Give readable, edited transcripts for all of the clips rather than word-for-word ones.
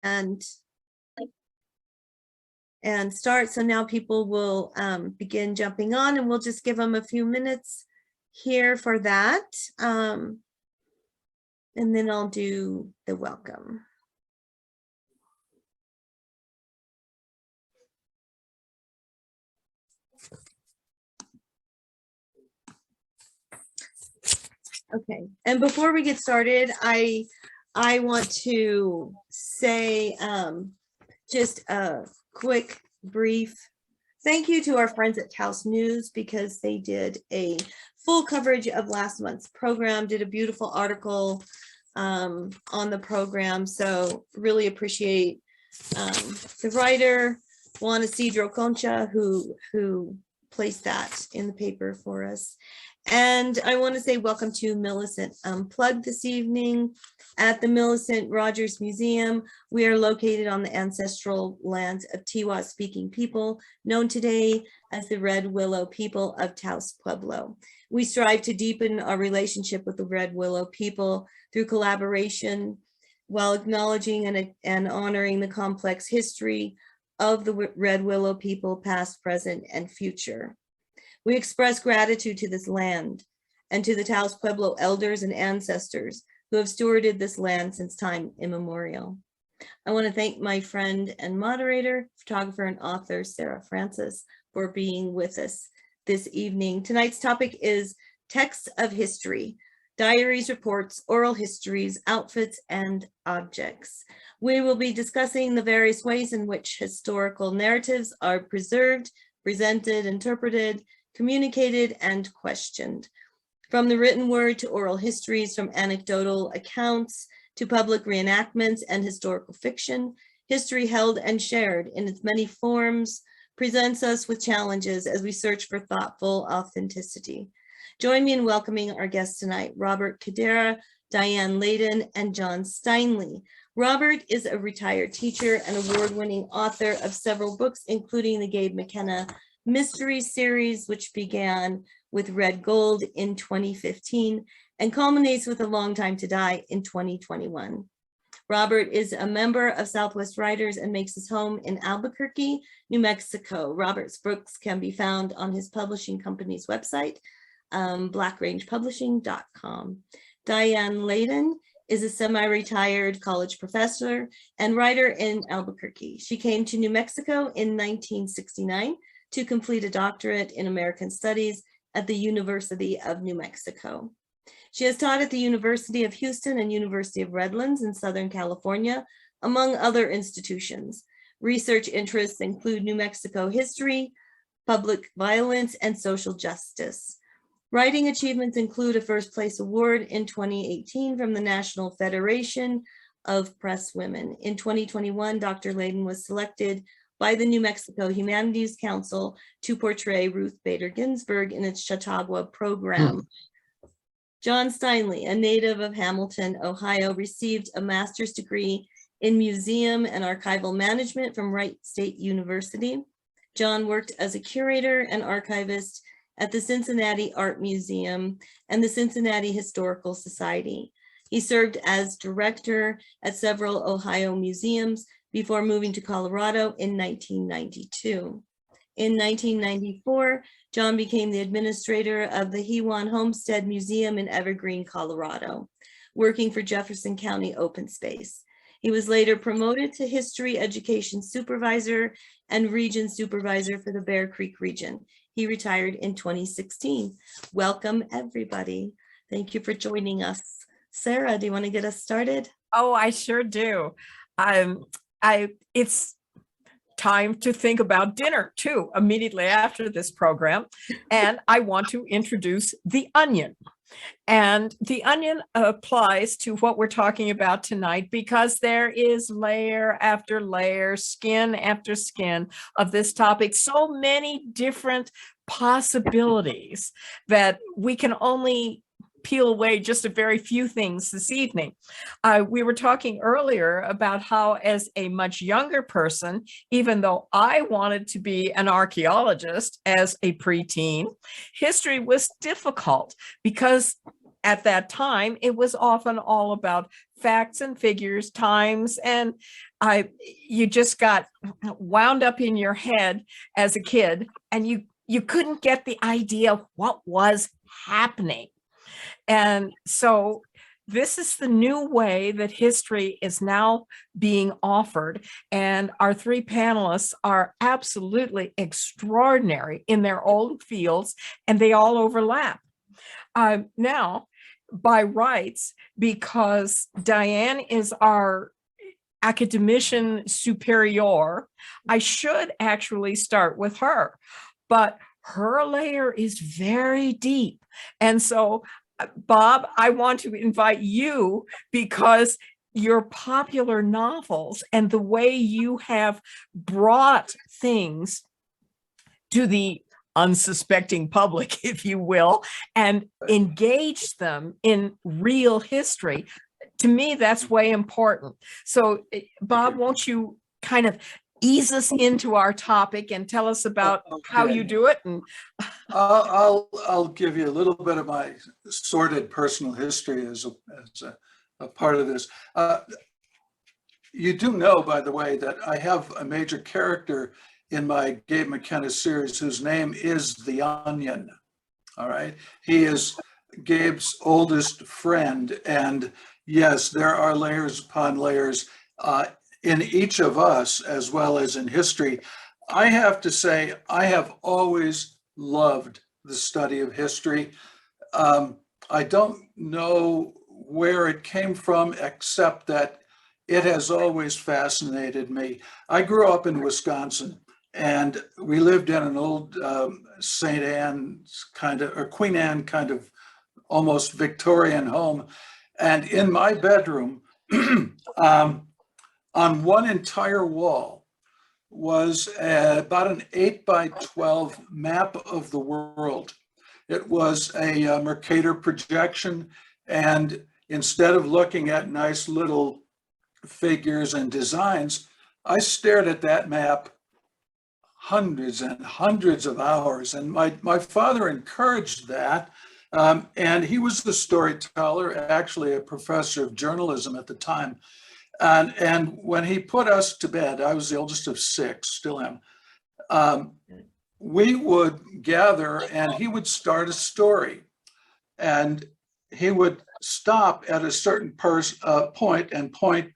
and start. So now people will begin jumping on, and we'll just give them a few minutes here for that. And then I'll do the welcome. Okay, and before we get started, I want to say just a quick brief thank you to our friends at Taos News, because they did a full coverage of last month's program, did a beautiful article on the program. So really appreciate the writer, Juan Isidro Concha, who placed that in the paper for us. And I want to say welcome to Millicent Unplugged this evening at the Millicent Rogers Museum. We are located on the ancestral lands of Tiwa speaking people, known today as the Red Willow people of Taos Pueblo. We strive to deepen our relationship with the Red Willow people through collaboration, while acknowledging and honoring the complex history of the Red Willow people, past, present, and future. We express gratitude to this land and to the Taos Pueblo elders and ancestors who have stewarded this land since time immemorial. I want to thank my friend and moderator, photographer, and author, Sara Frances, for being with us this evening. Tonight's topic is texts of history, diaries, reports, oral histories, outfits, and objects. We will be discussing the various ways in which historical narratives are preserved, presented, interpreted, communicated, and questioned. From the written word to oral histories, from anecdotal accounts to public reenactments and historical fiction, history held and shared in its many forms presents us with challenges as we search for thoughtful authenticity. Join me in welcoming our guests tonight, Robert Kidera, Dianne Layden, and John Steinle. Robert is a retired teacher and award-winning author of several books, including the Gabe McKenna Mystery series, which began with Red Gold in 2015 and culminates with A Long Time to Die in 2021. Robert is a member of Southwest Writers and makes his home in Albuquerque, New Mexico. Robert's books can be found on his publishing company's website, blackrangepublishing.com. Dianne Layden is a semi-retired college professor and writer in Albuquerque. She came to New Mexico in 1969 to complete a doctorate in American Studies at the University of New Mexico. She has taught at the University of Houston and University of Redlands in Southern California, among other institutions. Research interests include New Mexico history, public violence, and social justice. Writing achievements include a first place award in 2018 from the National Federation of Press Women. In 2021, Dr. Layden was selected by the New Mexico Humanities Council to portray Ruth Bader Ginsburg in its Chautauqua program. John Steinle, a native of Hamilton, Ohio, received a master's degree in museum and archival management from Wright State University. John worked as a curator and archivist at the Cincinnati Art Museum and the Cincinnati Historical Society. He served as director at several Ohio museums before moving to Colorado in 1992. In 1994, John became the administrator of the Hewan Homestead Museum in Evergreen, Colorado, working for Jefferson County Open Space. He was later promoted to History Education Supervisor and Region Supervisor for the Bear Creek region. He retired in 2016. Welcome, everybody. Thank you for joining us. Sara, do you want to get us started? Oh, I sure do. It's time to think about dinner too, immediately after this program. And I want to introduce the onion. And the onion applies to what we're talking about tonight, because there is layer after layer, skin after skin of this topic. So many different possibilities that we can only peel away just a very few things this evening. We were talking earlier about how, as a much younger person, even though I wanted to be an archaeologist as a preteen, history was difficult because at that time, it was often all about facts and figures, times, and you just got wound up in your head as a kid, and you couldn't get the idea of what was happening. And so this is the new way that history is now being offered. And our three panelists are absolutely extraordinary in their own fields, and they all overlap. Now, by rights, because Dianne is our academician superior, I should actually start with her, but her layer is very deep. And so, Bob, I want to invite you, because your popular novels and the way you have brought things to the unsuspecting public, if you will, and engage them in real history. To me, that's way important. So, Bob, won't you kind of ease us into our topic and tell us about how you do it? And I'll give you a little bit of my sordid personal history as a part of this. You do know, by the way, that I have a major character in my Gabe McKenna series whose name is the Onion. All right, he is Gabe's oldest friend, and yes, there are layers upon layers in each of us, as well as in history. I have to say, I have always loved the study of history. I don't know where it came from, except that it has always fascinated me. I grew up in Wisconsin, and we lived in an old St. Anne's kind of, or Queen Anne kind of almost Victorian home. And in my bedroom, on one entire wall was about an 8x12 map of the world. It was a Mercator projection, and instead of looking at nice little figures and designs, I stared at that map hundreds and hundreds of hours, and my father encouraged that. And he was the storyteller, actually a professor of journalism at the time. And when he put us to bed, I was the oldest of six, still am, we would gather and he would start a story. And he would stop at a certain point and point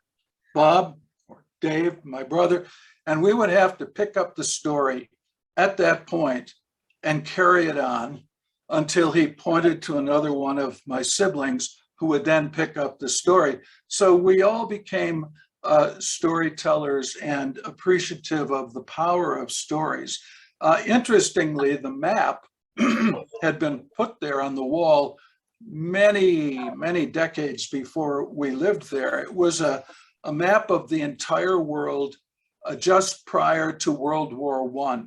Bob or Dave, my brother, and we would have to pick up the story at that point and carry it on until he pointed to another one of my siblings who would then pick up the story. So we all became storytellers and appreciative of the power of stories. Interestingly, the map had been put there on the wall many, many decades before we lived there. It was a map of the entire world just prior to World War I.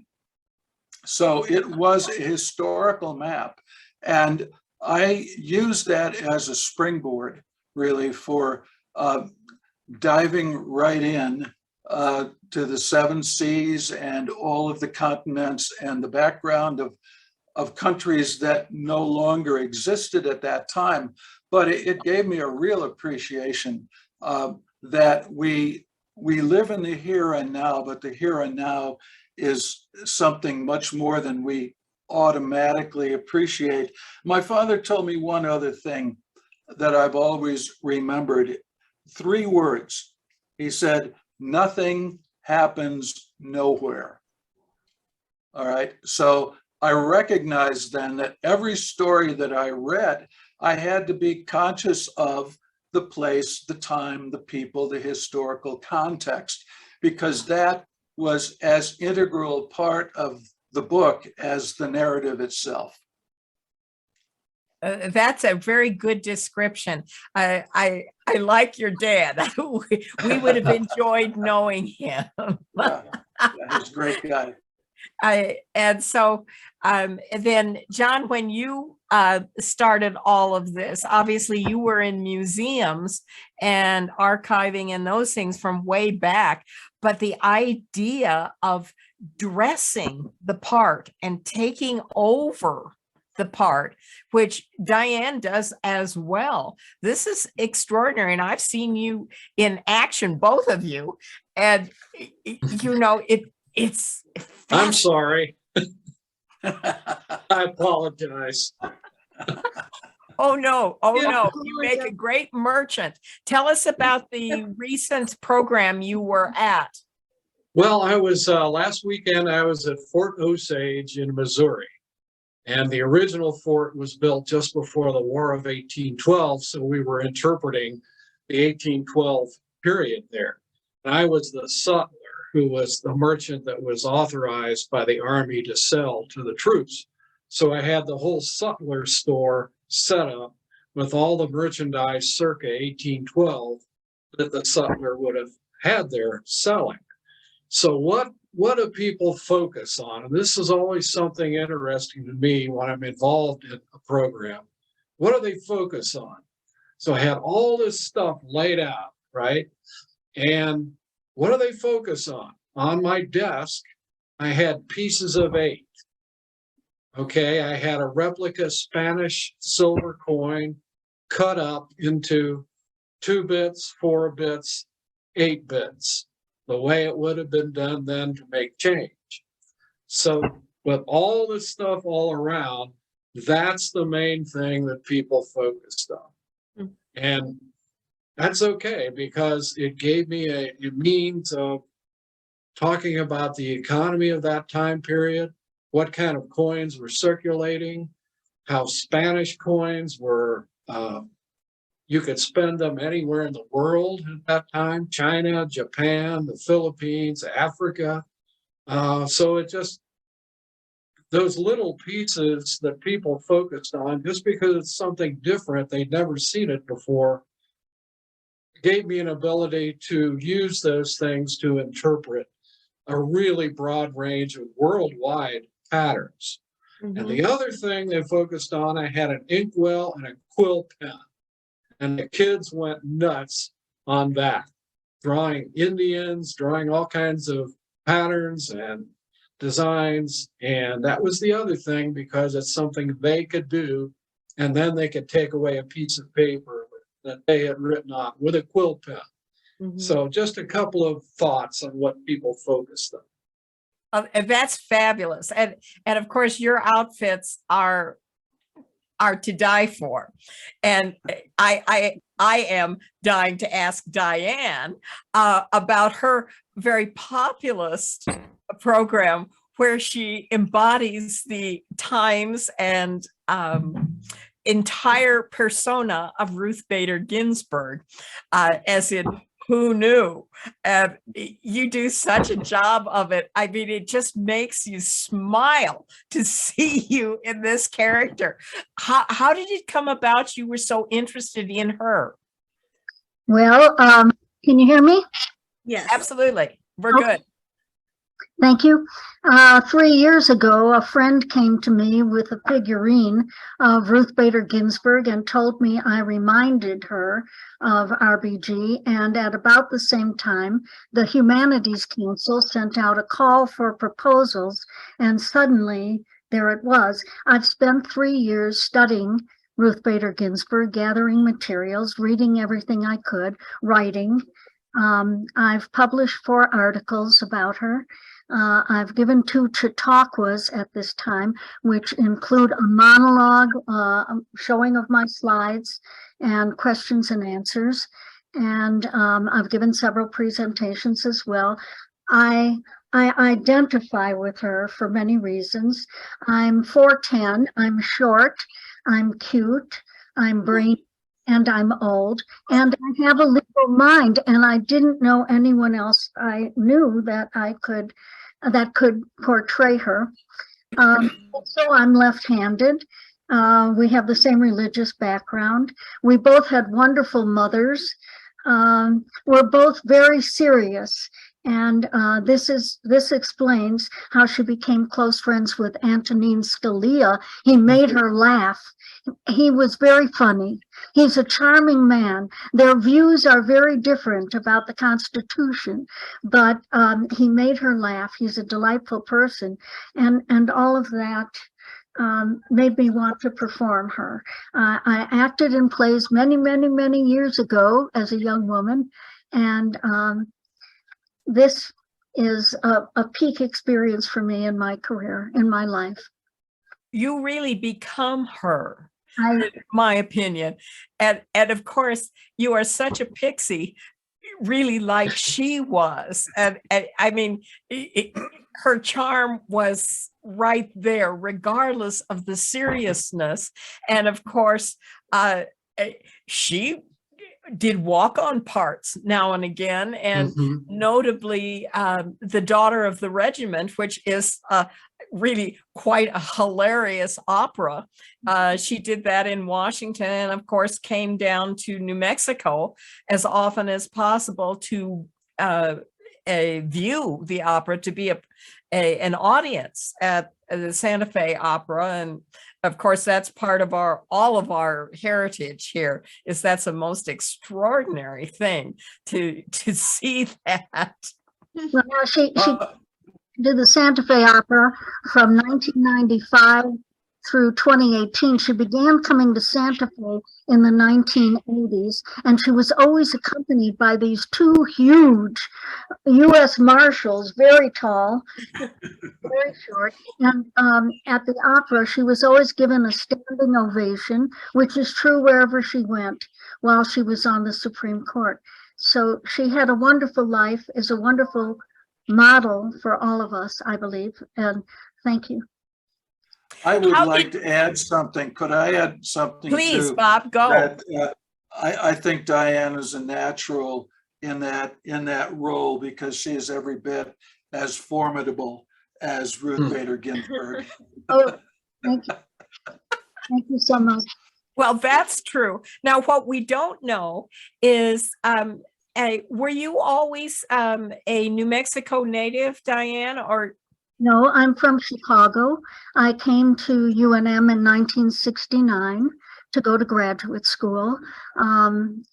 So it was a historical map. And I used that as a springboard, really, for diving right in to the seven seas and all of the continents and the background of countries that no longer existed at that time. But it gave me a real appreciation that we live in the here and now, but the here and now is something much more than we automatically appreciate. My father told me one other thing that I've always remembered. 3 words. He said, nothing happens nowhere. All right. So I recognized then that every story that I read, I had to be conscious of the place, the time, the people, the historical context, because that was as integral a part of the book as the narrative itself. That's a very good description. I like your dad. We would have enjoyed knowing him. Yeah, he's a great guy. And so then, John, when you started all of this, obviously you were in museums and archiving and those things from way back, but the idea of dressing the part and taking over the part, which Dianne does as well. This is extraordinary. And I've seen you in action, both of you. And, you know, it's. I'm sorry. I apologize. Oh, no. Oh, Yeah. no. You make a great merchant. Tell us about the recent program you were at. Well, I was last weekend, I was at Fort Osage in Missouri. And the original fort was built just before the War of 1812. So we were interpreting the 1812 period there. And I was the sutler, who was the merchant that was authorized by the Army to sell to the troops. So I had the whole sutler store set up with all the merchandise circa 1812 that the sutler would have had there selling. So what do people focus on? And this is always something interesting to me when I'm involved in a program. What do they focus on? So I had all this stuff laid out, right? And what do they focus on? On my desk, I had pieces of 8. Okay, I had a replica Spanish silver coin cut up into 2 bits, 4 bits, 8 bits, the way it would have been done then to make change. So with all this stuff all around, that's the main thing that people focused on. And that's okay, because it gave me a means of talking about the economy of that time period, what kind of coins were circulating, how Spanish coins were, you could spend them anywhere in the world at that time, China, Japan, the Philippines, Africa. So it just, those little pieces that people focused on, just because it's something different, they'd never seen it before, gave me an ability to use those things to interpret a really broad range of worldwide patterns. Mhm. And the other thing they focused on, I had an inkwell and a quill pen. And the kids went nuts on that, drawing Indians, drawing all kinds of patterns and designs. And that was the other thing, because it's something they could do. And then they could take away a piece of paper that they had written on with a quill pen. Mhm. So just a couple of thoughts on what people focused on. And that's fabulous. And of course, your outfits are to die for. And I am dying to ask Dianne about her very populist program, where she embodies the times and entire persona of Ruth Bader Ginsburg, as in who knew? You do such a job of it. I mean, it just makes you smile to see you in this character. How did it come about you were so interested in her? Well, can you hear me? Yes. Absolutely. We're Okay. good. Thank you. 3 years ago, a friend came to me with a figurine of Ruth Bader Ginsburg and told me I reminded her of RBG. And at about the same time, the Humanities Council sent out a call for proposals. And suddenly, there it was. I've spent 3 years studying Ruth Bader Ginsburg, gathering materials, reading everything I could, writing. I've published 4 articles about her. I've given 2 Chautauquas at this time, which include a monologue, showing of my slides and questions and answers. And I've given several presentations as well. I identify with her for many reasons. I'm 4'10", I'm short, I'm cute, I'm brainy, and I'm old, and I have a liberal mind, and I didn't know anyone else I knew that could portray her. So I'm left-handed. We have the same religious background. We both had wonderful mothers. We're both very serious. And this explains how she became close friends with Antonin Scalia. He made her laugh. He was very funny. He's a charming man. Their views are very different about the Constitution, but he made her laugh. He's a delightful person. And all of that made me want to perform her. I acted in plays many, many, many years ago as a young woman, and this is a peak experience for me in my career, in my life. You really become her, I, in my opinion. And of course, you are such a pixie, really like she was. And I mean, her charm was right there, regardless of the seriousness. And of course, she did walk-on parts now and again, and notably The Daughter of the Regiment, which is really quite a hilarious opera. She did that in Washington, and of course came down to New Mexico as often as possible to view the opera, to be an audience at the Santa Fe Opera. And of course, that's part of all of our heritage here, is that's a most extraordinary thing to see that. well, she did the Santa Fe Opera from 1995 through 2018. She began coming to Santa Fe in the 1980s, and she was always accompanied by these two huge U.S. Marshals, very tall, very short. And at the opera, she was always given a standing ovation, which is true wherever she went while she was on the Supreme Court. So she had a wonderful life, is a wonderful model for all of us, I believe. And thank you. I would like to add something. Could I add something? Please, too? Bob, go. That, I think Dianne is a natural in that role, because she is every bit as formidable as Ruth Bader Ginsburg. Oh, thank you. Thank you so much. Well, that's true. Now, what we don't know is, were you always a New Mexico native, Dianne, or? No, I'm from Chicago. I came to UNM in 1969 to go to graduate school. And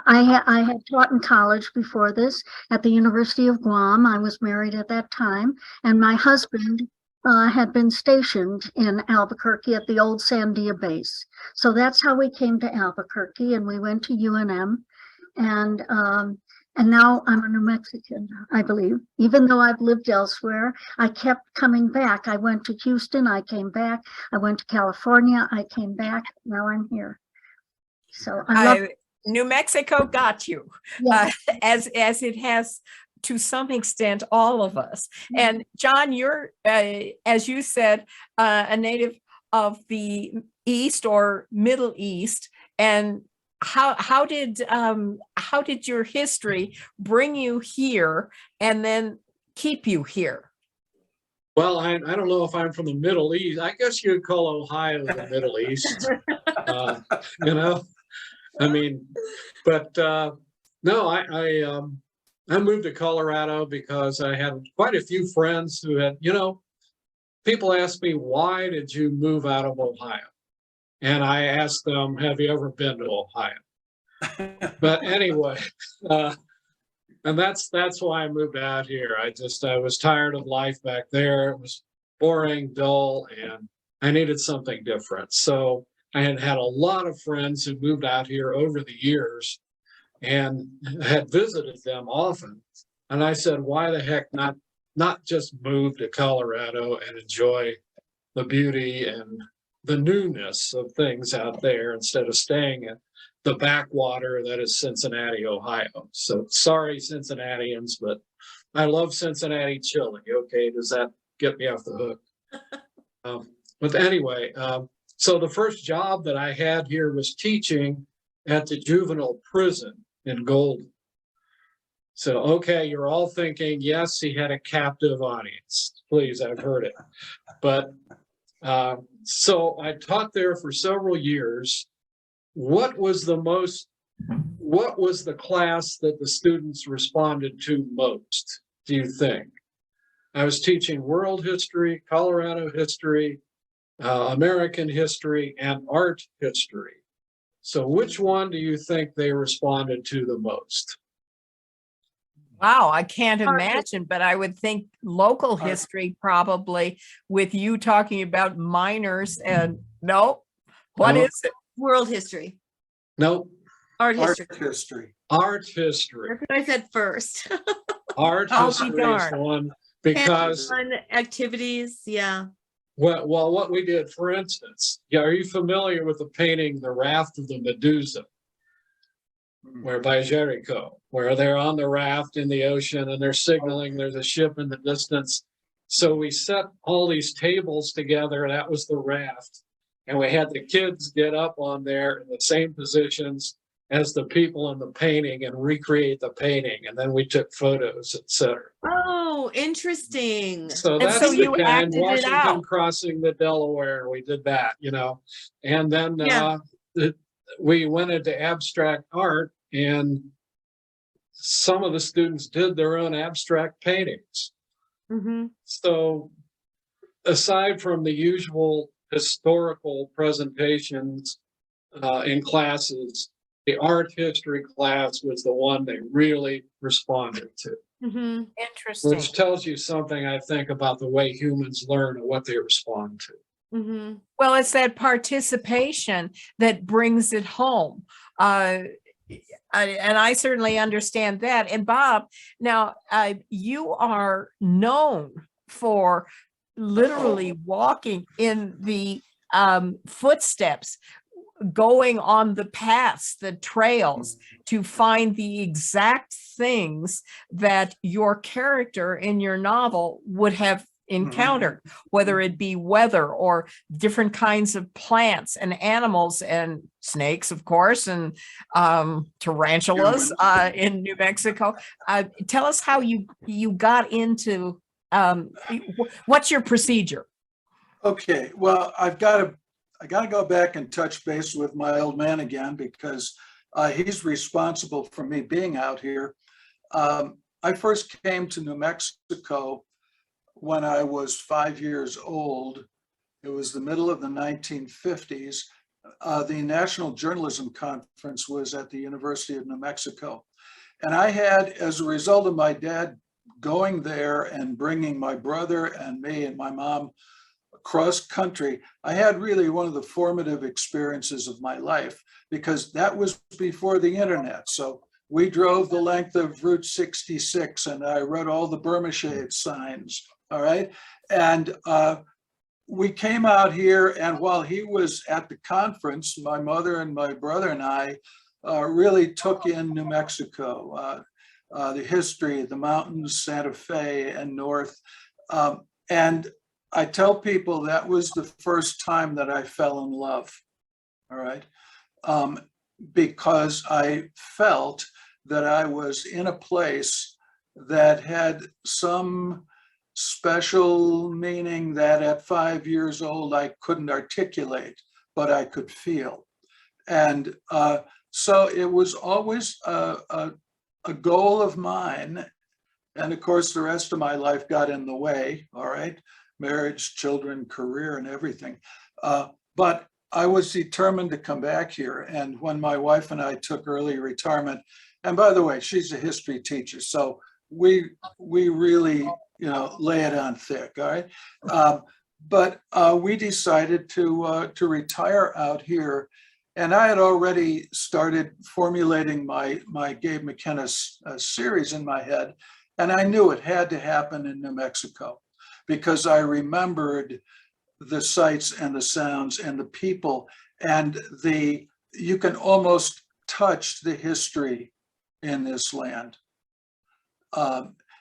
I had taught in college before this at the University of Guam. I was married at that time, and my husband had been stationed in Albuquerque at the old Sandia base. So that's how we came to Albuquerque, and we went to UNM. And now I'm a New Mexican, I believe. Even though I've lived elsewhere, I kept coming back. I went to Houston, I came back. I went to California, I came back. Now I'm here. So I love New Mexico got you, yes. As it has to some extent all of us. And John, you're, as you said, a native of the East or Middle East, and how did your history bring you here and then keep you here? Well, I don't know if I'm from the Middle East. I guess you'd call Ohio the Middle East. You know, I mean, but no, I moved to Colorado because I had quite a few friends who had, people ask me, why did you move out of Ohio? And I asked them, have you ever been to Ohio? But anyway, and that's why I moved out here. I was tired of life back there. It was boring, dull, and I needed something different. So I had a lot of friends who moved out here over the years and had visited them often. And I said, why the heck not just move to Colorado and enjoy the beauty and the newness of things out there instead of staying at the backwater that is Cincinnati, Ohio. So sorry, Cincinnatians, but I love Cincinnati chili. Okay, does that get me off the hook? But anyway, so the first job that I had here was teaching at the juvenile prison in Golden. So, okay, you're all thinking, yes, he had a captive audience. Please, I've heard it. But so I taught there for several years. What was the class that the students responded to most, do you think? I was teaching world history, Colorado history, American history, and art history. So which one do you think they responded to the most? Wow, I can't Art imagine, but I would think local Art. history probably with you talking about miners and no, what No. is it? World history, Nope, art Art history. history. art history. That's what I said first. Art I'll be history is darned. the one because, Hands-on activities, yeah. well, what we did, for instance, yeah, are you familiar with the painting, The Raft of the Medusa? Where by Jericho, where they're on the raft in the ocean and they're signaling there's a ship in the distance. So we set all these tables together, that was the raft. And we had the kids get up on there in the same positions as the people in the painting and recreate the painting. And then we took photos, etc. Oh, interesting. So And that's so the you kind, acted it Washington out. crossing the Delaware, we did that, you know. And then Yeah. we went into abstract art, and some of the students did their own abstract paintings. Mhm. So aside from the usual historical presentations in classes, the art history class was the one they really responded to, Mhm. Interesting. which tells you something, I think, about the way humans learn and what they respond to. Mhm. Well, it's that participation that brings it home. And I certainly understand that. And Bob, now you are known for literally walking in the footsteps, going on the paths, the trails to find the exact things that your character in your novel would have encountered, whether it be weather or different kinds of plants and animals and snakes, of course, and tarantulas in New Mexico. Tell us how you got into, what's your procedure? Okay, well, I got to go back and touch base with my old man again because he's responsible for me being out here. I first came to New Mexico when I was 5 years old. It was the middle of the 1950s. The National Journalism Conference was at the University of New Mexico. And I had, as a result of my dad going there and bringing my brother and me and my mom across country, I had really one of the formative experiences of my life because that was before the internet. So we drove the length of Route 66 and I read all the Burma Shade signs. All right. And we came out here, and while he was at the conference, my mother and my brother and I really took in New Mexico, the history, the mountains, Santa Fe and north. And I tell people that was the first time that I fell in love. All right. Because I felt that I was in a place that had some special meaning that at 5 years old I couldn't articulate, but I could feel. And so it was always a goal of mine. And of course, the rest of my life got in the way, all right? Marriage, children, career, and everything. But I was determined to come back here. And when my wife and I took early retirement, and by the way, she's a history teacher, so we really, lay it on thick, all right? But we decided to retire out here. And I had already started formulating my Gabe McKenna series in my head. And I knew it had to happen in New Mexico because I remembered the sights and the sounds and the people, and you can almost touch the history in this land.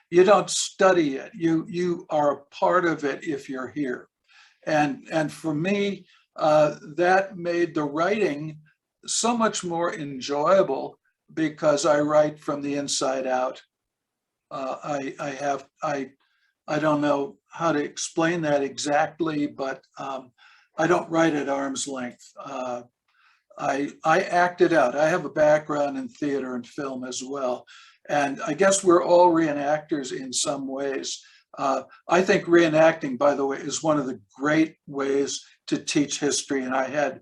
You don't study it. You are a part of it if you're here. And for me, that made the writing so much more enjoyable because I write from the inside out. I don't know how to explain that exactly, but I don't write at arm's length. I act it out. I have a background in theater and film as well. And I guess we're all reenactors in some ways. I think reenacting, by the way, is one of the great ways to teach history. And I had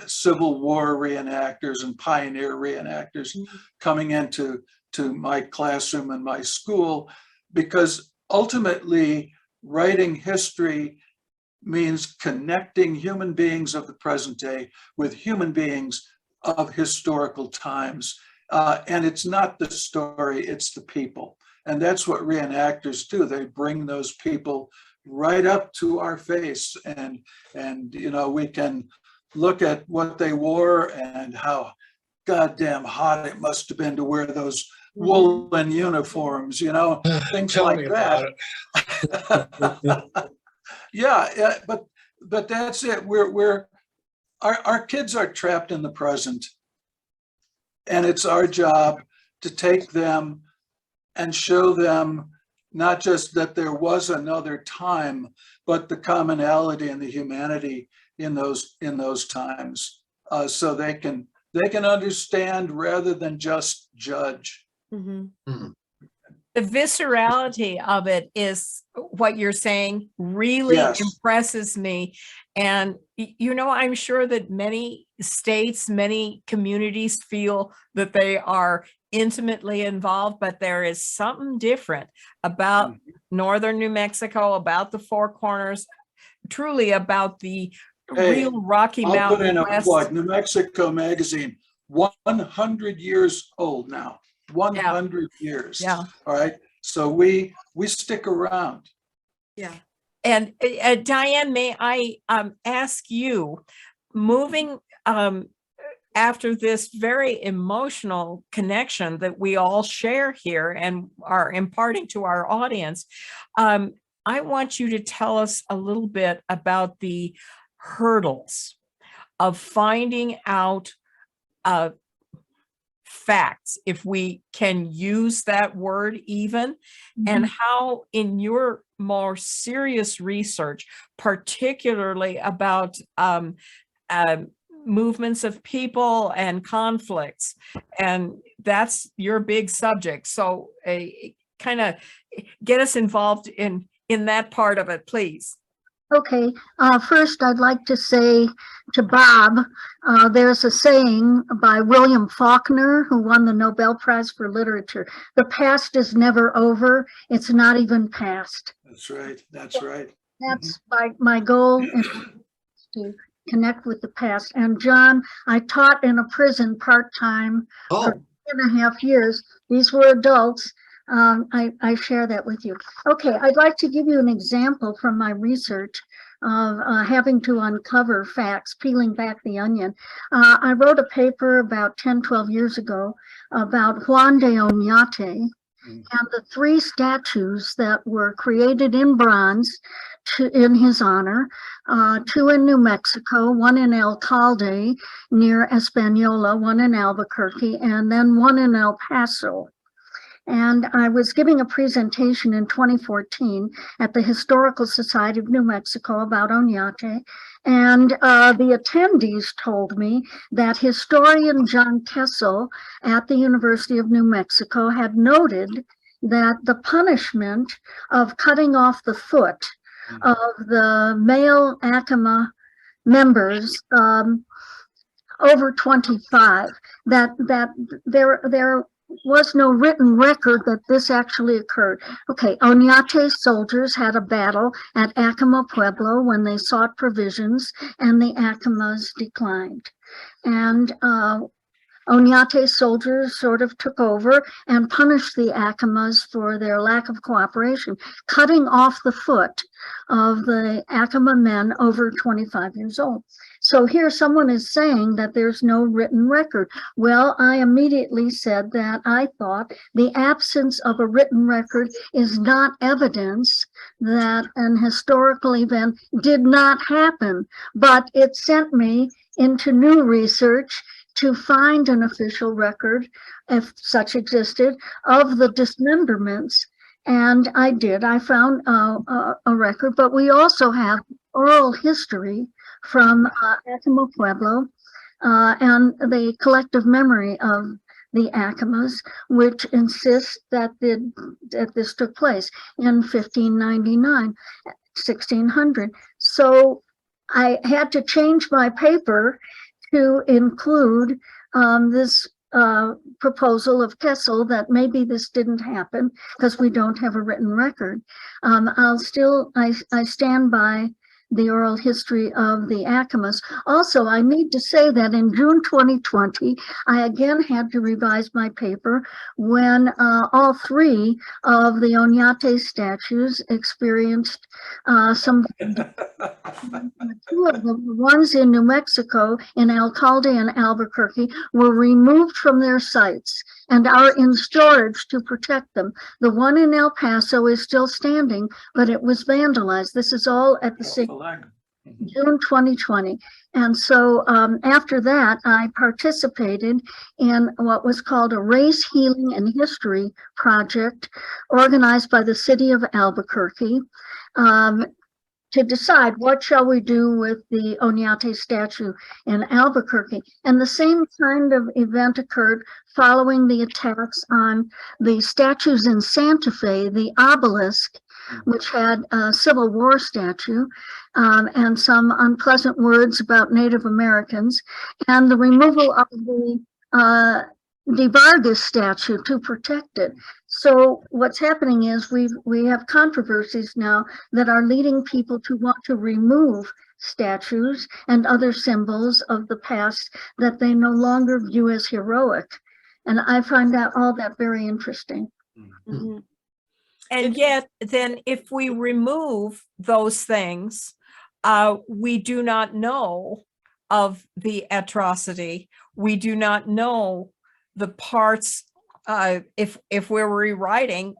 Civil War reenactors and pioneer reenactors coming into to my classroom and my school, because ultimately writing history means connecting human beings of the present day with human beings of historical times. And it's not the story, it's the people. And that's what reenactors do. They bring those people right up to our face, and you know, we can look at what they wore and how goddamn hot it must have been to wear those woolen uniforms, you know, things Tell like me that. about it. Yeah, but that's it. Our kids are trapped in the present, and it's our job to take them and show them not just that there was another time, but the commonality and the humanity in those times, so they can understand rather than just judge. Mhm. The viscerality of it is what you're saying really Yes. impresses me. And, you know, I'm sure that many states, many communities feel that they are intimately involved, but there is something different about northern New Mexico, about the Four Corners, truly about the Hey, real Rocky I'll put in Mountain a West. plug. New Mexico Magazine, 100 years old now. 100 years. Yeah. All right. So we stick around. Yeah. And Dianne, may I ask you, moving after this very emotional connection that we all share here and are imparting to our audience, I want you to tell us a little bit about the hurdles of finding out facts, if we can use that word even, and how in your more serious research, particularly about movements of people and conflicts, and that's your big subject. So kind of get us involved in that part of it, please. Okay, first I'd like to say to Bob, there's a saying by William Faulkner, who won the Nobel Prize for Literature: the past is never over, it's not even past. That's right. That's right. That's my goal, is to connect with the past. And John, I taught in a prison part-time for 2.5 years. These were adults. I share that with you. Okay, I'd like to give you an example from my research of having to uncover facts, peeling back the onion. I wrote a paper about 10, 12 years ago about Juan de Oñate and the 3 statues that were created in bronze in his honor, 2 in New Mexico, 1 in El Calde near Española, 1 in Albuquerque, and then 1 in El Paso. And I was giving a presentation in 2014 at the Historical Society of New Mexico about Oñate, and the attendees told me that historian John Kessel at the University of New Mexico had noted that the punishment of cutting off the foot of the male Acoma members over 25, that there was no written record that this actually occurred. Okay, Oñate's soldiers had a battle at Acoma Pueblo when they sought provisions, and the Acomas declined. And Oñate's soldiers sort of took over and punished the Acomas for their lack of cooperation, cutting off the foot of the Acoma men over 25 years old. So here someone is saying that there's no written record. Well, I immediately said that I thought the absence of a written record is not evidence that an historical event did not happen, but it sent me into new research to find an official record, if such existed, of the dismemberments. And I did. I found a record, but we also have oral history from Acoma Pueblo and the collective memory of the Acomas, which insists that this took place in 1599, 1600. So I had to change my paper to include this proposal of Kessel that maybe this didn't happen because we don't have a written record. I stand by the oral history of the Acamas. Also, I need to say that in June 2020, I again had to revise my paper when all three of the Oñate statues experienced some. Two of them, the ones in New Mexico, in Alcalde and Albuquerque, were removed from their sites and are in storage to protect them. The one in El Paso is still standing, but it was vandalized. This is all at the same June 2020. And so after that, I participated in what was called a Race Healing and History project organized by the city of Albuquerque. To decide what shall we do with the Oñate statue in Albuquerque. And the same kind of event occurred following the attacks on the statues in Santa Fe, the obelisk, which had a Civil War statue and some unpleasant words about Native Americans, and the removal of the De Vargas statue to protect it. So what's happening is we have controversies now that are leading people to want to remove statues and other symbols of the past that they no longer view as heroic. And I find that all that very interesting. Mhm. And yet, then if we remove those things, we do not know of the atrocity. We do not know the parts, if we're rewriting,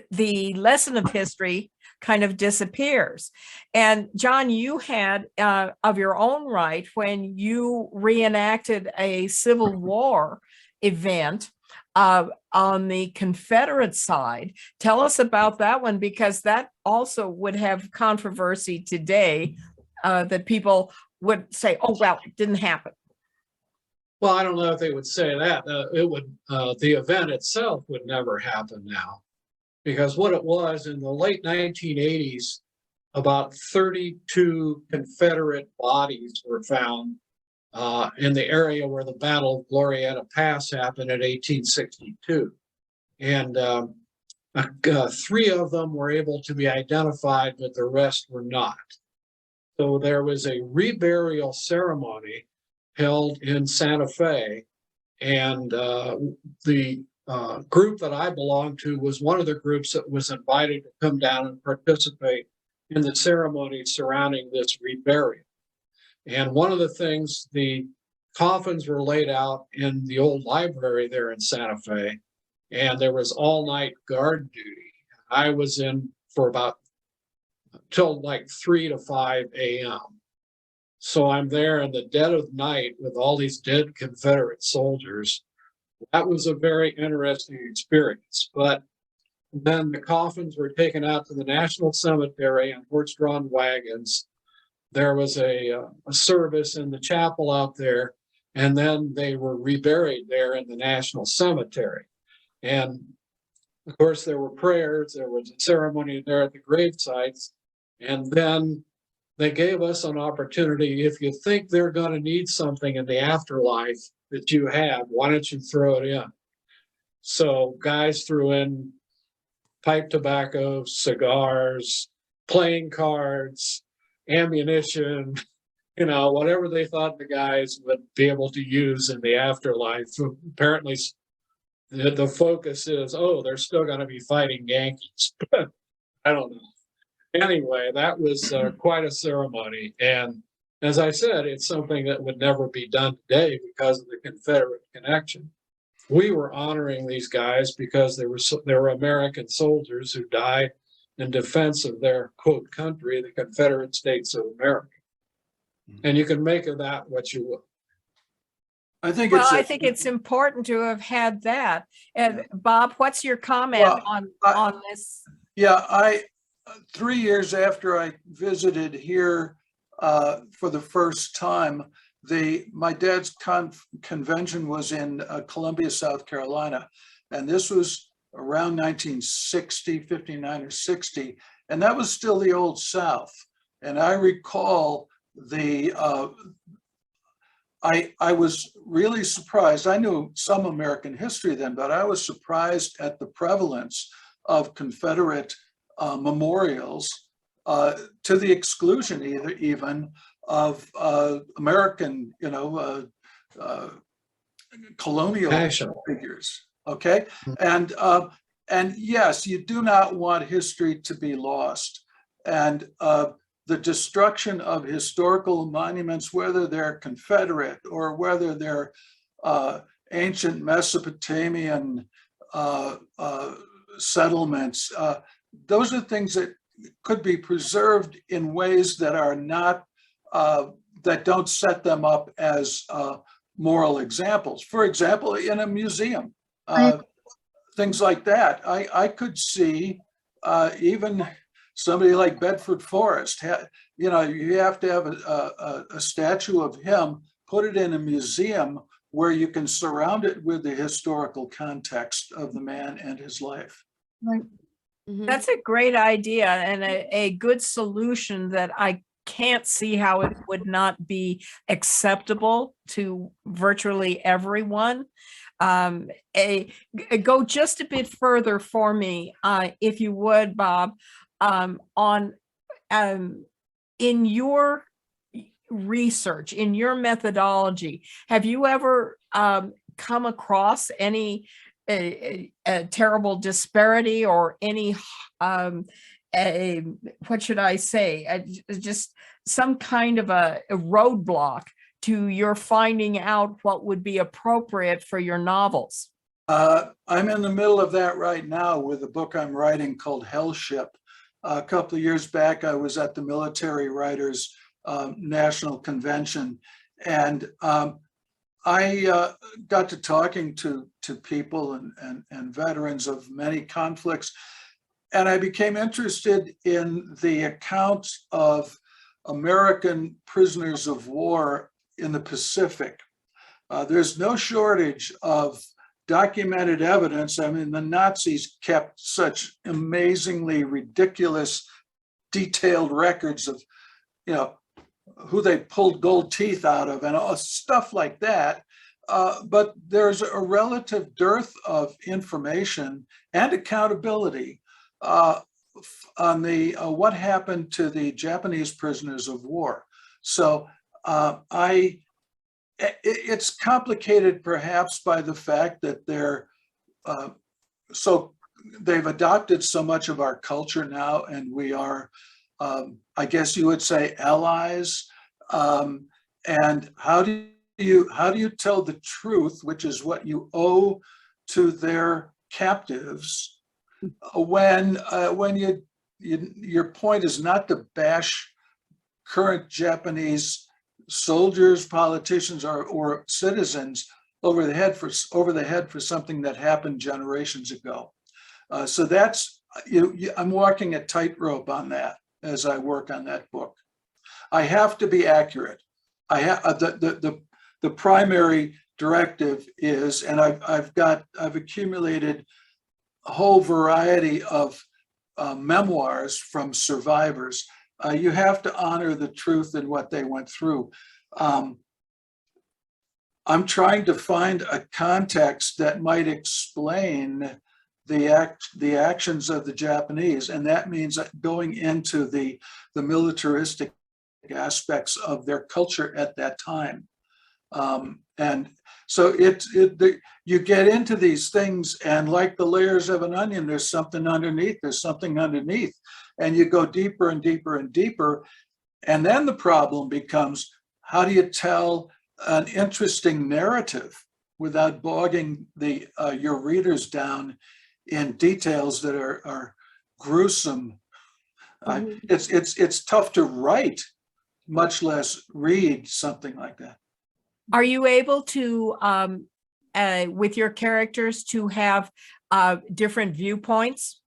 the lesson of history kind of disappears. And John, you had of your own right, when you reenacted a Civil War event on the Confederate side. Tell us about that one, because that also would have controversy today, that people would say, oh, well, it didn't happen. Well, I don't know if they would say that. The event itself would never happen now, because what it was in the late 1980s, about 32 Confederate bodies were found in the area where the Battle of Glorieta Pass happened in 1862. And 3 of them were able to be identified, but the rest were not. So there was a reburial ceremony held in Santa Fe, and the group that I belonged to was one of the groups that was invited to come down and participate in the ceremony surrounding this reburial. And one of the things, the coffins were laid out in the old library there in Santa Fe, and there was all-night guard duty. I was in for about till like 3 to 5 a.m. So I'm there in the dead of night with all these dead Confederate soldiers. That was a very interesting experience. But then the coffins were taken out to the National Cemetery on horse-drawn wagons. There was a service in the chapel out there, and then they were reburied there in the National Cemetery. And of course, there were prayers, there was a ceremony there at the grave sites, and then they gave us an opportunity. If you think they're going to need something in the afterlife that you have, why don't you throw it in? So guys threw in pipe tobacco, cigars, playing cards, ammunition, whatever they thought the guys would be able to use in the afterlife. Apparently, the focus is, oh, they're still going to be fighting Yankees. I don't know. Anyway, that was quite a ceremony. And as I said, it's something that would never be done today because of the Confederate connection. We were honoring these guys because they were American soldiers who died in defense of their, quote, country, the Confederate States of America. And you can make of that what you will. I think it's important to have had that. And Bob, what's your comment on this? Yeah, 3 years after I visited here for the first time, my dad's convention was in Columbia, South Carolina, and this was around 1960, 59 or 60, and that was still the Old South. And I recall I was really surprised. I knew some American history then, but I was surprised at the prevalence of Confederate memorials to the exclusion even of American, colonial National. figures. Okay, and yes, you do not want history to be lost, and the destruction of historical monuments, whether they're Confederate or whether they're ancient Mesopotamian settlements, those are things that could be preserved in ways that are not, that don't set them up as moral examples. For example, in a museum, things like that. I could see even somebody like Bedford Forrest, you have to have a statue of him, put it in a museum where you can surround it with the historical context of the man and his life. Right. That's a great idea and a good solution that I can't see how it would not be acceptable to virtually everyone. Go just a bit further for me, if you would, Bob, on in your research, in your methodology, have you ever come across any a terrible disparity or any what should I say, just some kind of a roadblock to your finding out what would be appropriate for your novels? I'm in the middle of that right now with a book I'm writing called Hellship. A couple of years back, I was at the Military Writers National Convention, and I got to talking to people and veterans of many conflicts, and I became interested in the accounts of American prisoners of war in the Pacific. There's no shortage of documented evidence. I mean, the Nazis kept such amazingly ridiculous, detailed records of, who they pulled gold teeth out of and all stuff like that. But there's a relative dearth of information and accountability on the what happened to the Japanese prisoners of war. So it's complicated perhaps by the fact that they've adopted so much of our culture now, and we are, I guess you would say, allies. And how do you tell the truth, which is what you owe to their captives, when your point is not to bash current Japanese soldiers, politicians, or citizens over the head for something that happened generations ago. So that's I'm walking a tightrope on that as I work on that book. I have to be accurate. I have the primary directive is, and I've accumulated a whole variety of memoirs from survivors. You have to honor the truth in what they went through. I'm trying to find a context that might explain the actions of the Japanese, and that means going into the militaristic aspects of their culture at that time. And so you get into these things, and like the layers of an onion, there's something underneath, and you go deeper and deeper and deeper. And then the problem becomes, how do you tell an interesting narrative without bogging your readers down in details that are gruesome? It's tough to write, much less read something like that. Are you able to, with your characters, to have different viewpoints?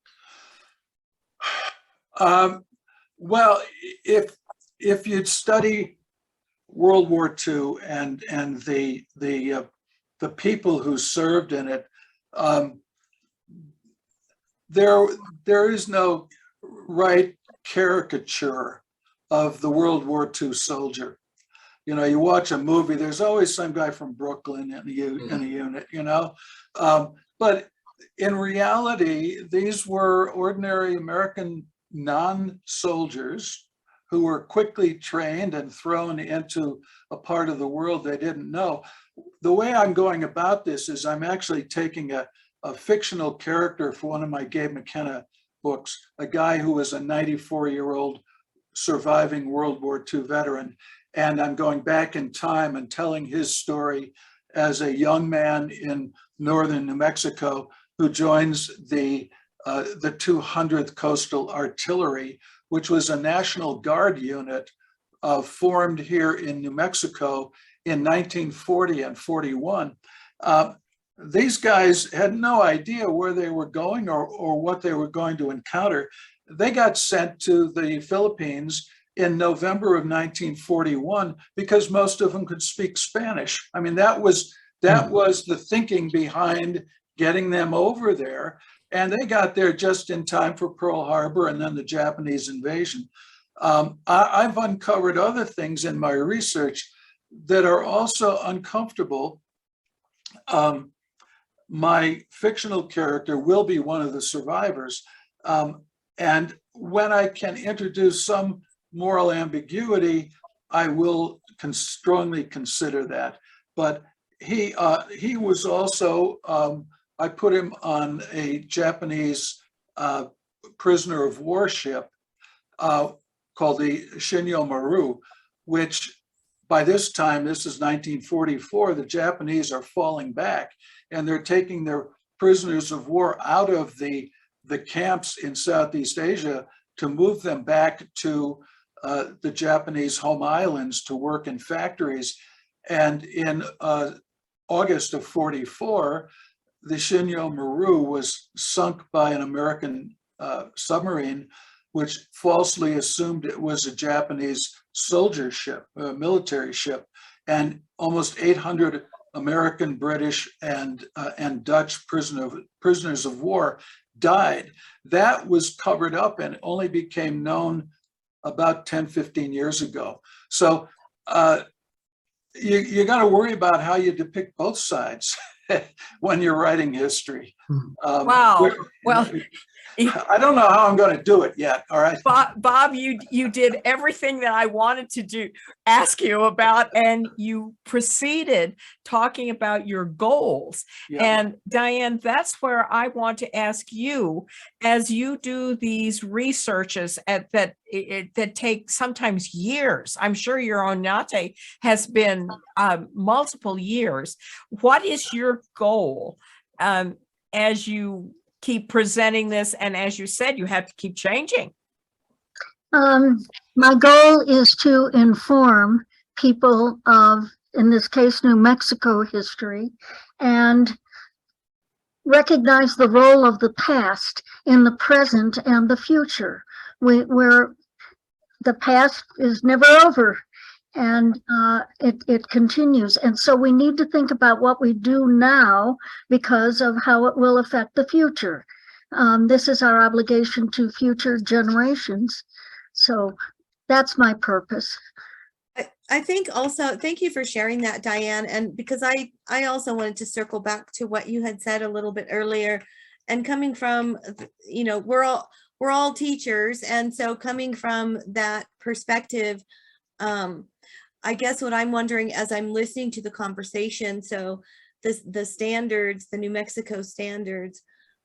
Well, if you'd study World War II and the people who served in it, there is no right caricature of the World War II soldier. You know, you watch a movie, there's always some guy from Brooklyn in a unit, you know. But in reality, these were ordinary American non-soldiers who were quickly trained and thrown into a part of the world they didn't know. The way I'm going about this is I'm actually taking a fictional character for one of my Gabe McKenna books, a guy who was a 94-year-old surviving World War II veteran. And I'm going back in time and telling his story as a young man in northern New Mexico who joins the 200th Coastal Artillery, which was a National Guard unit formed here in New Mexico in 1940 and 41. These guys had no idea where they were going or what they were going to encounter. They got sent to the Philippines in November of 1941 because most of them could speak Spanish. I mean, that was the thinking behind getting them over there. And they got there just in time for Pearl Harbor and then the Japanese invasion. I've uncovered other things in my research that are also uncomfortable. My fictional character will be one of the survivors. And when I can introduce some moral ambiguity, I will strongly consider that. But he was also, I put him on a Japanese prisoner of war ship called the Shinyo Maru, which by this time, this is 1944, the Japanese are falling back and they're taking their prisoners of war out of the camps in Southeast Asia to move them back to the Japanese home islands to work in factories. And in August of 44, the Shinyo Maru was sunk by an American submarine, which falsely assumed it was a Japanese soldier ship, a military ship, and almost 800 American, British, and Dutch prisoners of war died. That was covered up and only became known about 10, 15 years ago. So you got to worry about how you depict both sides when you're writing history. Wow. Well, I don't know how I'm going to do it yet. All right. Bob, you did everything that I wanted to ask you about, and you proceeded talking about your goals. Yeah. And Dianne, that's where I want to ask you, as you do these researches that take sometimes years. I'm sure your Oñate has been multiple years. What is your goal as you keep presenting this, and as you said, you have to keep changing? My goal is to inform people of, in this case, New Mexico history, and recognize the role of the past in the present and the future, where the past is never over, and it continues. And so we need to think about what we do now because of how it will affect the future. This is our obligation to future generations. So that's my purpose. I think also, thank you for sharing that, Dianne. And because I also wanted to circle back to what you had said a little bit earlier, and coming from, you know, we're all teachers. And so coming from that perspective, I guess what I'm wondering as I'm listening to the conversation, so the standards, the New Mexico standards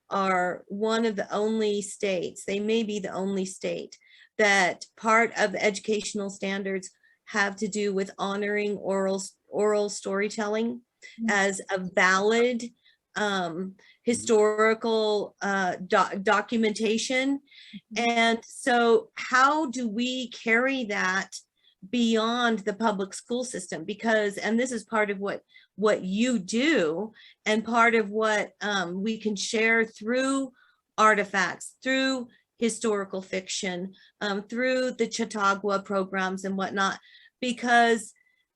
are one of the only states, they may be the only state, that part of educational standards have to do with honoring oral storytelling as a valid historical documentation. And so how do we carry that beyond the public school system? Because, and this is part of what you do, and part of what we can share through artifacts, through historical fiction, through the Chautauqua programs and whatnot, because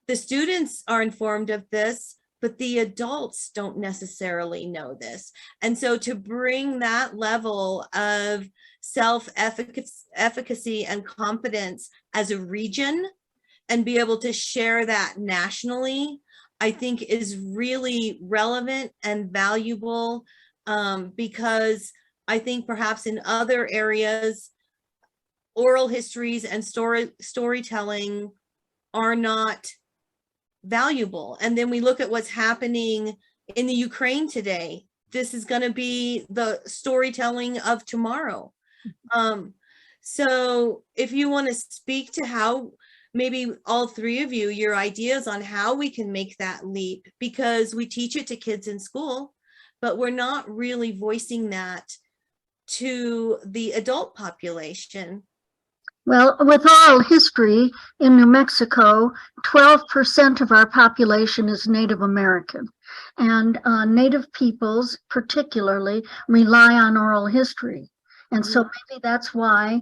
the students are informed of this, but the adults don't necessarily know this. And so to bring that level of self-efficacy and confidence as a region, and be able to share that nationally, I think is really relevant and valuable, because I think perhaps in other areas, oral histories and storytelling are not valuable. And then we look at what's happening in the Ukraine today. This is going to be the storytelling of tomorrow. So if you want to speak to how, maybe all three of you, your ideas on how we can make that leap, because we teach it to kids in school, but we're not really voicing that to the adult population. Well, with oral history in New Mexico, 12% of our population is Native American. And Native peoples particularly rely on oral history. And so maybe that's why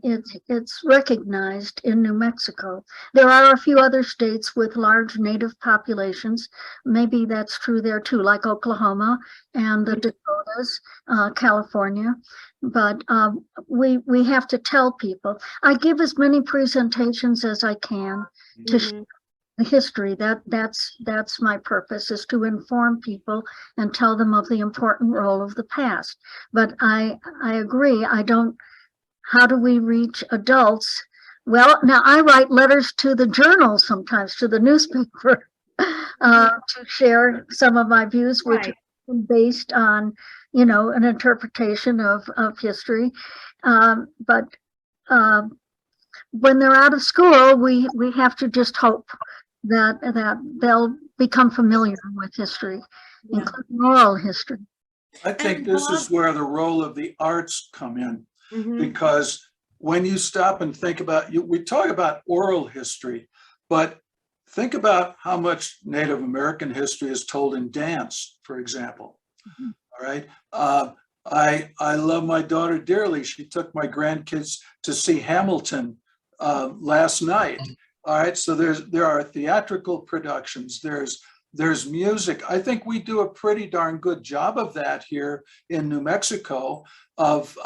it's recognized in New Mexico. There are a few other states with large Native populations. Maybe that's true there too, like Oklahoma and the Dakotas, California. But we have to tell people. I give as many presentations as I can to share the history. That's my purpose, is to inform people and tell them of the important role of the past. But I agree. How do we reach adults? Well, now I write letters to the journal sometimes, to the newspaper, to share some of my views, which are based on, an interpretation of history. But when they're out of school, we have to just hope that they'll become familiar with history, including oral history. I think this is where the role of the arts come in, because when you stop and think about, we talk about oral history, but think about how much Native American history is told in dance, for example. All right. I love my daughter dearly. She took my grandkids to see Hamilton last night. All right. So there are theatrical productions. There's music. I think we do a pretty darn good job of that here in New Mexico, of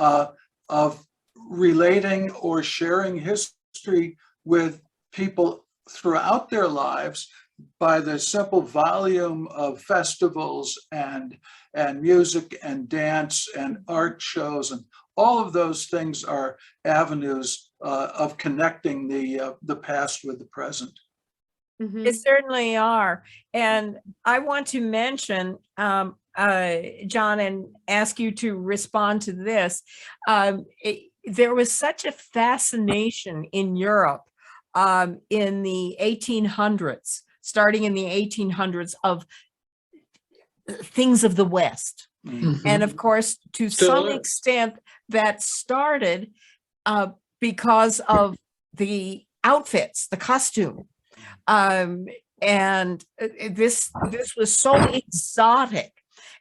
relating or sharing history with people throughout their lives by the simple volume of festivals and music and dance and art shows, and all of those things are avenues of connecting the past with the present. They certainly are. And I want to mention, John, and ask you to respond to this. There was such a fascination in Europe in the 1800s, starting in the 1800s, of things of the West. And of course, to some extent, that started because of the outfits, the costume. And this was so exotic,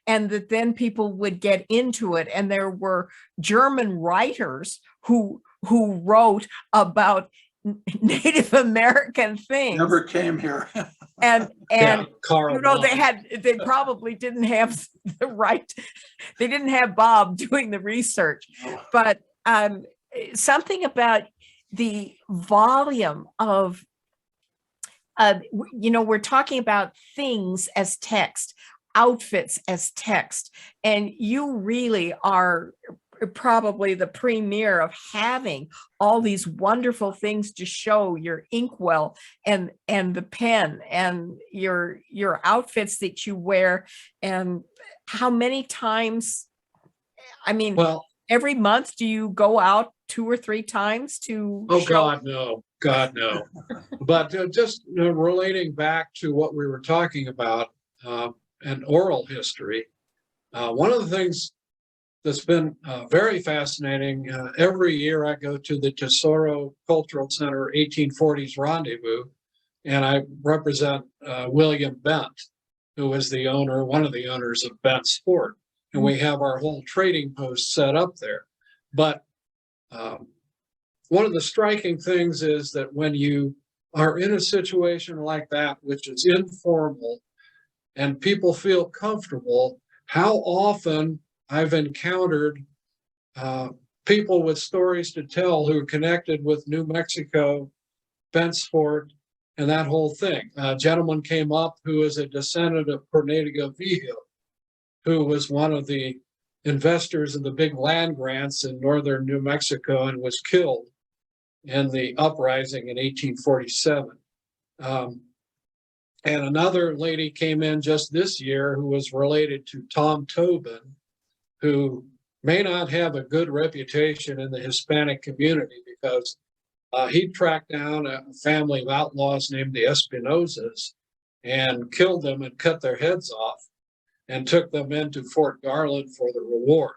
and that then people would get into it. And there were German writers who wrote about Native American things. Never came here. and Carl, they probably didn't have the right, they didn't have Bob doing the research, but something about the volume of we're talking about things as text, outfits as text, and you really are probably the premier of having all these wonderful things to show, your inkwell and the pen and your outfits that you wear. And how many times, I mean, every month, do you go out 2 or 3 times to show? God no. But just relating back to what we were talking about, and oral history, one of the things that's been very fascinating, every year I go to the Tesoro Cultural Center 1840s Rendezvous, and I represent William Bent, who is one of the owners of Bent Sport, and we have our whole trading post set up there. But one of the striking things is that when you are in a situation like that, which is informal, and people feel comfortable, how often I've encountered people with stories to tell who are connected with New Mexico Bent's Fort, and that whole thing. A gentleman came up who is a descendant of Cornelia Vigil, who was one of the investors in the big land grants in northern New Mexico and was killed in the uprising in 1847. And another lady came in just this year who was related to Tom Tobin, who may not have a good reputation in the Hispanic community because he tracked down a family of outlaws named the Espinosas and killed them and cut their heads off and took them into Fort Garland for the reward.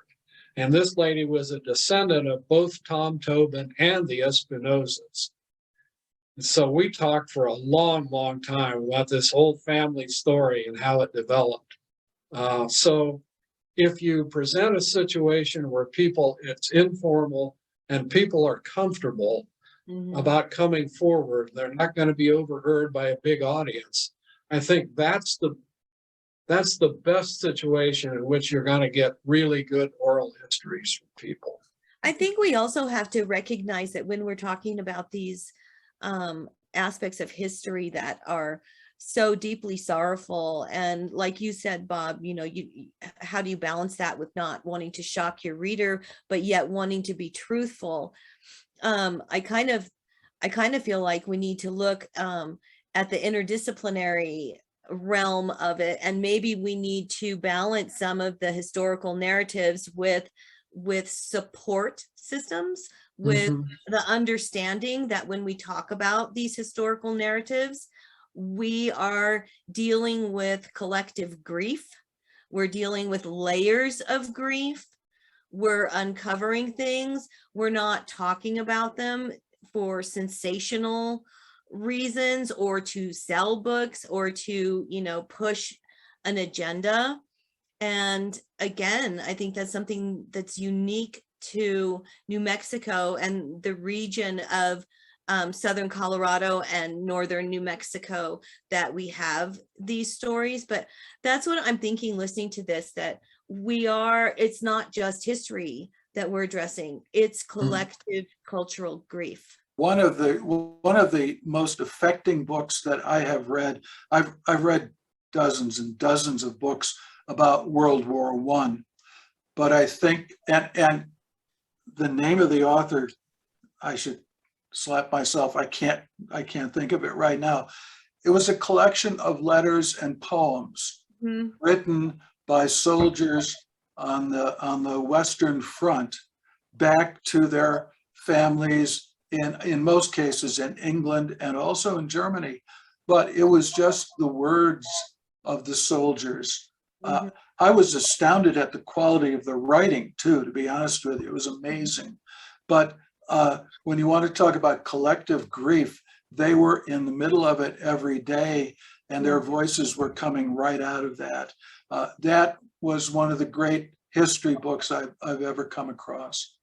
And this lady was a descendant of both Tom Tobin and the Espinosas. So we talked for a long, long time about this whole family story and how it developed. So if you present a situation where it's informal and people are comfortable about coming forward, they're not going to be overheard by a big audience. I think that's the best situation in which you're going to get really good oral histories from people. I think we also have to recognize that when we're talking about these aspects of history that are so deeply sorrowful, and like you said, Bob, how do you balance that with not wanting to shock your reader, but yet wanting to be truthful? I kind of feel like we need to look at the interdisciplinary realm of it, and maybe we need to balance some of the historical narratives with support systems, with the understanding that when we talk about these historical narratives, we are dealing with collective grief. We're dealing with layers of grief. We're uncovering things. We're not talking about them for sensational reasons or to sell books or to, push an agenda. And again, I think that's something that's unique to New Mexico and the region of southern Colorado and northern New Mexico, that we have these stories. But that's what I'm thinking listening to this, that it's not just history that we're addressing, it's collective cultural grief. One of the most affecting books that I have read, I've read dozens and dozens of books about World War I, but I think, and the name of the author, I should slap myself, I can't think of it right now. It was a collection of letters and poems written by soldiers on the Western Front back to their families, in most cases in England and also in Germany. But it was just the words of the soldiers. I was astounded at the quality of the writing too, to be honest with you. It was amazing. But when you want to talk about collective grief, they were in the middle of it every day, and their voices were coming right out of that. That was one of the great history books I've ever come across.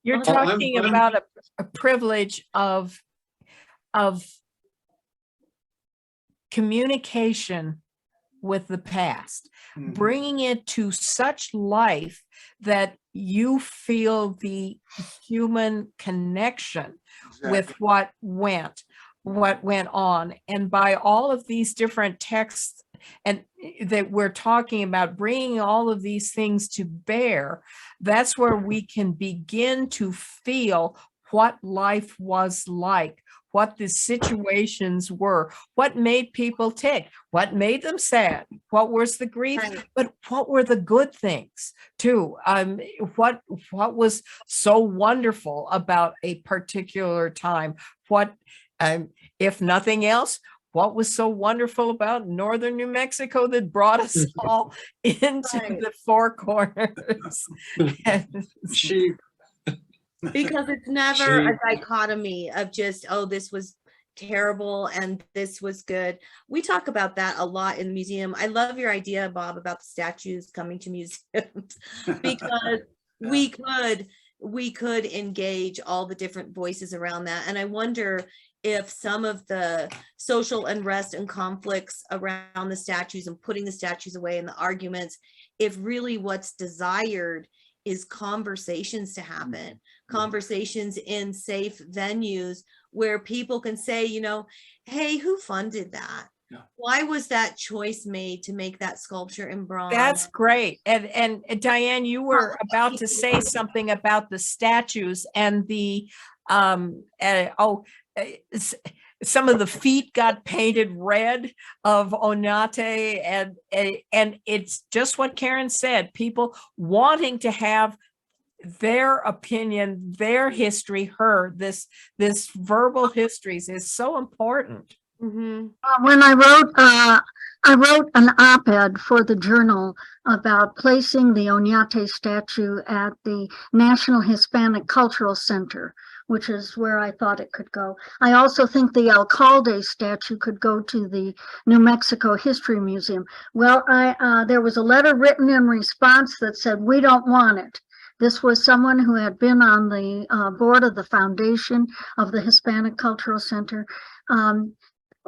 You're talking about a privilege of communication with the past, bringing it to such life that you feel the human connection with what went on. And by all of these different texts and that we're talking about, bringing all of these things to bear, that's where we can begin to feel what life was like, what the situations were, what made people tick, what made them sad, what was the grief, but what were the good things too? What was so wonderful about a particular time? What, if nothing else, what was so wonderful about northern New Mexico that brought us all into the four corners? Because it's never a dichotomy of just, oh, this was terrible and this was good. We talk about that a lot in the museum. I love your idea, Bob, about the statues coming to museums because we could engage all the different voices around that. And I wonder if some of the social unrest and conflicts around the statues and putting the statues away and the arguments, if really what's desired is conversations to happen, conversations in safe venues where people can say, you know, hey, who funded that? Yeah. Why was that choice made to make that sculpture in bronze? That's great. And Diane, you were about to say something about the statues and the some of the feet got painted red of Oñate, and it's just what Karen said, people wanting to have their opinion, their history heard. This verbal histories is so important. Mhm. When I wrote an op-ed for the Journal about placing the Oñate statue at the National Hispanic Cultural Center, which is where I thought it could go. I also think the Alcalde statue could go to the New Mexico History Museum. Well, there was a letter written in response that said, we don't want it. This was someone who had been on the board of the foundation of the Hispanic Cultural Center.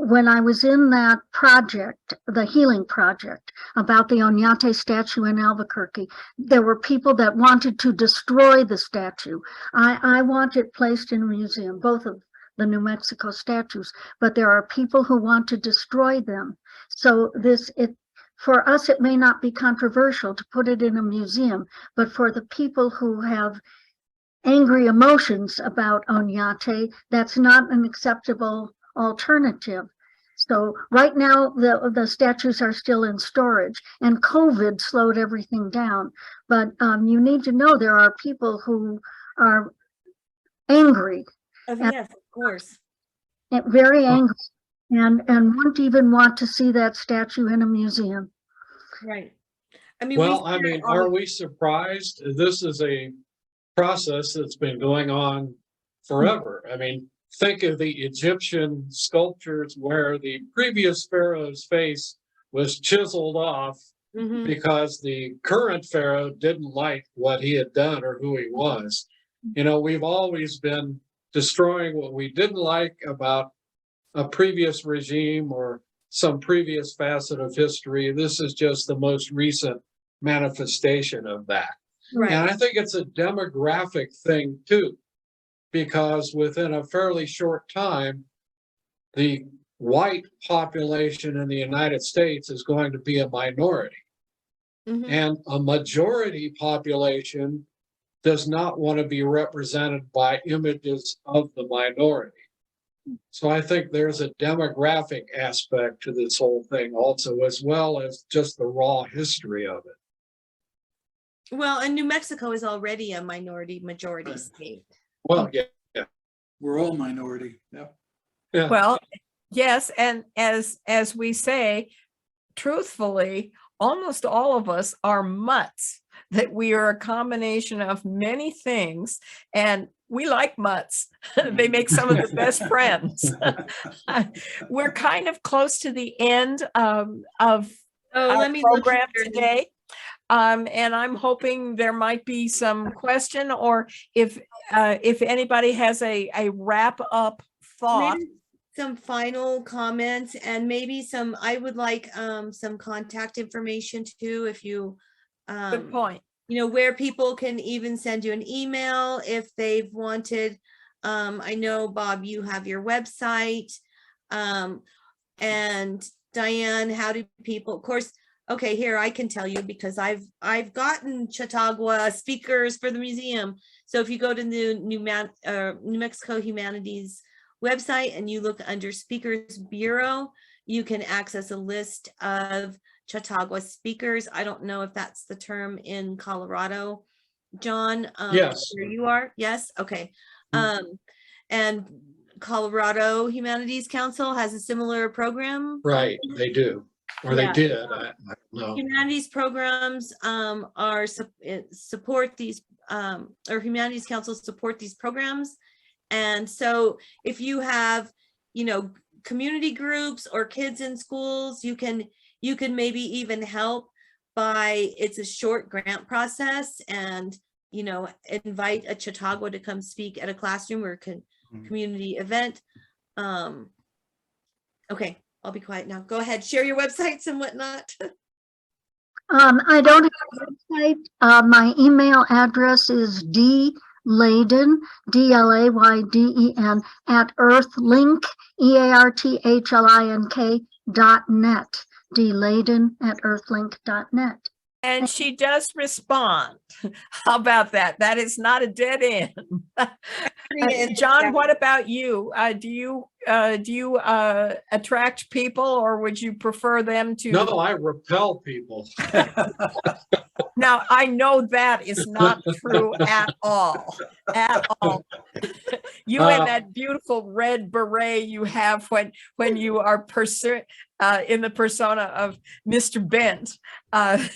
When I was in that project, the healing project about the Oñate statue in Albuquerque, there were people that wanted to destroy the statue. I want it placed in a museum, both of the New Mexico statues, but there are people who want to destroy them. So for us, it may not be controversial to put it in a museum, but for the people who have angry emotions about Oñate, that's not an acceptable alternative. So right now the statues are still in storage, and COVID slowed everything down. But you need to know there are people who are angry. Yes, of course. Very angry, and wouldn't even want to see that statue in a museum. Right. I mean, Well, I mean, are we surprised? This is a process that's been going on forever. I mean, think of the Egyptian sculptures where the previous pharaoh's face was chiseled off Mhm. because the current pharaoh didn't like what he had done or who he was. You know, we've always been destroying what we didn't like about a previous regime or some previous facet of history. This is just the most recent manifestation of that. Right. And I think it's a demographic thing too, because within a fairly short time, the white population in the United States is going to be a minority. Mhm. And a majority population does not want to be represented by images of the minority. So I think there's a demographic aspect to this whole thing also, as well as just the raw history of it. Well, and New Mexico is already a majority state. Well, yeah. We're all minority. Yeah. Yeah. Well, yes, and as we say, truthfully, almost all of us are mutts, that we are a combination of many things, and we like mutts. They make some of the best friends. We're kind of close to the end of our program today. And I'm hoping there might be some question, or if anybody has a wrap up thought. Maybe some final comments, and maybe I would like some contact information too, if you Good point. you know, where people can even send you an email if they've wanted. I know, Bob, you have your website. And Diane, how do people, of course, okay, here I can tell you, because I've gotten Chautauqua speakers for the museum. So if you go to the New Mexico Humanities website and you look under Speakers Bureau, you can access a list of Chautauqua speakers. I don't know if that's the term in Colorado, John. Yes. Where you are? Yes. Okay. And Colorado Humanities Council has a similar program. Right, they do, or Yeah. they did. I don't know. Humanities programs support these, or Humanities Council support these programs. And so if you have, you know, community groups or kids in schools, you can maybe even help by, it's a short grant process, and, you know, invite a Chautauqua to come speak at a classroom or community event. Okay, I'll be quiet now. Go ahead, share your websites and whatnot. I don't have a website. My email address is Layden, DLAYDEN, at earthlink, EARTHLINK.net. Layden at earthlink.net. And she does respond. How about that? That is not a dead end. John, what about you? Do you attract people, or would you prefer them to? No, I repel people. Now, I know that is not true at all. At all. You and that beautiful red beret you have when you are in the persona of Mr. Bent. I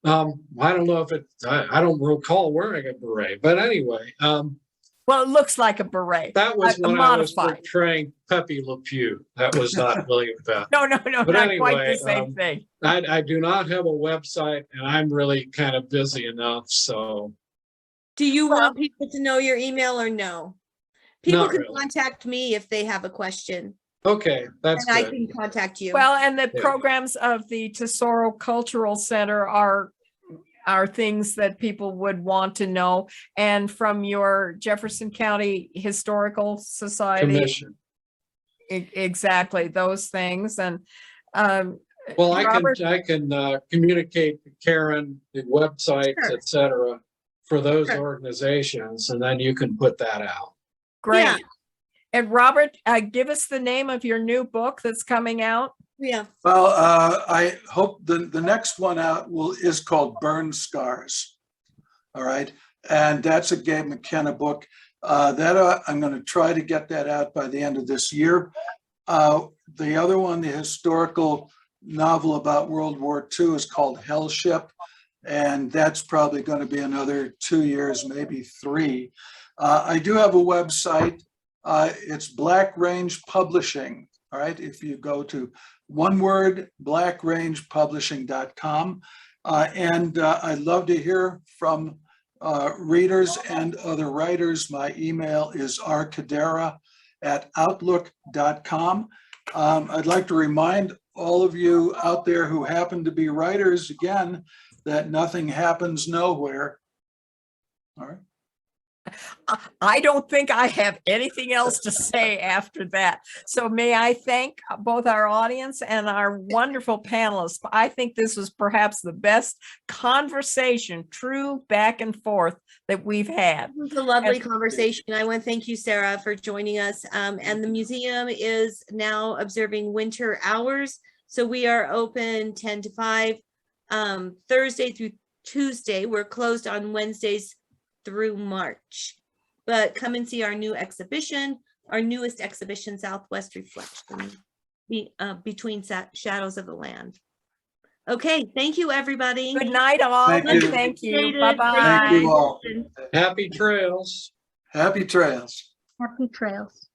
don't know if I don't recall wearing a beret, but anyway. Well, it looks like a beret. That was when I was modified. portraying Pepe Le Pew. That was not William Bent. No, But not anyway, quite the same thing. I do not have a website, and I'm really kind of busy enough. So, Do you want people to know your email or no? People Not can really. contact me if they have a question, okay, that's and I good. can contact you. Well, and the Yeah. programs of the Tesoro Cultural Center are things that people would want to know. And from your Jefferson County Historical Society. Commission. Exactly, those things. And Well, Robert? I can communicate to Karen the websites, Sure. et cetera, for those Sure. organizations, and then you can put that out. great. Yeah. And Robert, give us the name of your new book that's coming out. Yeah. Well, I hope the next one out is called Burn Scars. All right. And that's a Gabe McKenna book. I'm going to try to get that out by the end of this year. The other one, the historical novel about World War II, is called Hell Ship. And that's probably going to be another 2 years, maybe 3. I do have a website. It's Black Range Publishing. All right. If you go to one word, blackrangepublishing.com. And I'd love to hear from readers and other writers. My email is rkidera@outlook.com. I'd like to remind all of you out there who happen to be writers, again, that nothing happens nowhere. All right. I don't think I have anything else to say after that. So may I thank both our audience and our wonderful panelists. I think this was perhaps the best conversation, true back and forth, that we've had. It was a lovely conversation. I want to thank you, Sarah, for joining us. And the museum is now observing winter hours. So we are open 10 to 5, Thursday through Tuesday. We're closed on Wednesdays through March. But come and see our new exhibition, our newest exhibition, Southwest Reflection, Between Shadows of the Land. Okay, thank you, everybody. Good night, all. Thank and you. thank you. Appreciate it. Bye-bye. Thank you all. Happy trails. Happy trails. Happy trails.